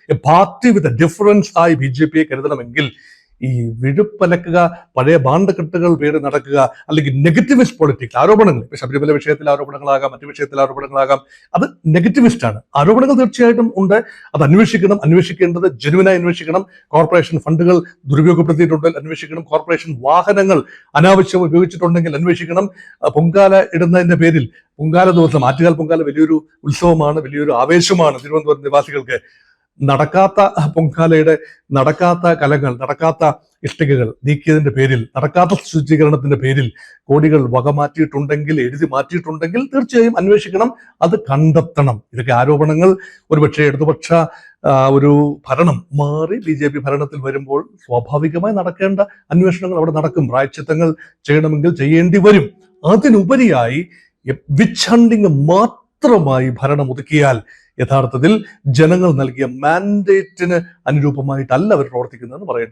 A party with a difference ആയി BJP കരുതണമെങ്കിൽ ഈ വിഴുപ്പലക്കുക, പഴയ ബാണ്ടക്കെട്ടുകൾ പേര് നടക്കുക, അല്ലെങ്കിൽ നെഗറ്റിവിസ്റ്റ് പൊളിറ്റിക്സ് ആരോപണങ്ങൾ, ഇപ്പൊ ശബരിമല വിഷയത്തിൽ ആരോപണങ്ങളാകാം, മറ്റു വിഷയത്തിൽ ആരോപണങ്ങളാകാം, അത് നെഗറ്റിവിസ്റ്റ് ആണ്. ആരോപണങ്ങൾ തീർച്ചയായിട്ടും ഉണ്ട്, അത് അന്വേഷിക്കണം. അന്വേഷിക്കേണ്ടത് ജെനുവിനായി അന്വേഷിക്കണം. കോർപ്പറേഷൻ ഫണ്ടുകൾ ദുരുപയോഗപ്പെടുത്തിയിട്ടുണ്ടെങ്കിൽ അന്വേഷിക്കണം. കോർപ്പറേഷൻ വാഹനങ്ങൾ അനാവശ്യം ഉപയോഗിച്ചിട്ടുണ്ടെങ്കിൽ അന്വേഷിക്കണം. പൊങ്കാല ഇടുന്നതിന്റെ പേരിൽ, പൊങ്കാല ദിവസം ആറ്റുകാൽ പൊങ്കാല വലിയൊരു ഉത്സവമാണ്, വലിയൊരു ആവേശമാണ് തിരുവനന്തപുരം നിവാസികൾക്ക്. നടക്കാത്ത പൊങ്കാലയുടെ നടക്കാത്ത കലങ്ങൾ, നടക്കാത്ത ഇഷ്ടികകൾ നീക്കിയതിന്റെ പേരിൽ, നടക്കാത്ത ശുചീകരണത്തിന്റെ പേരിൽ കോടികൾ വകമാറ്റിയിട്ടുണ്ടെങ്കിൽ, എഴുതി മാറ്റിയിട്ടുണ്ടെങ്കിൽ തീർച്ചയായും അന്വേഷിക്കണം, അത് കണ്ടെത്തണം. ഇതൊക്കെ ആരോപണങ്ങൾ ഒരുപക്ഷെ ഇടതുപക്ഷ ഒരു ഭരണം മാറി BJP ഭരണത്തിൽ വരുമ്പോൾ സ്വാഭാവികമായി നടക്കേണ്ട അന്വേഷണങ്ങൾ അവിടെ നടക്കും. പ്രായശ്ചിത്തങ്ങൾ ചെയ്യണമെങ്കിൽ ചെയ്യേണ്ടി വരും. അതിനുപരിയായി വിച്ച് ഹണ്ടിങ് മാത്രമായി ഭരണം ഒതുക്കിയാൽ യഥാർത്ഥത്തിൽ ജനങ്ങൾ നൽകിയ മാൻഡേറ്റിന് അനുരൂപമായിട്ടല്ല അവർ പ്രവർത്തിക്കുന്നതെന്ന് പറയേണ്ടി വരും.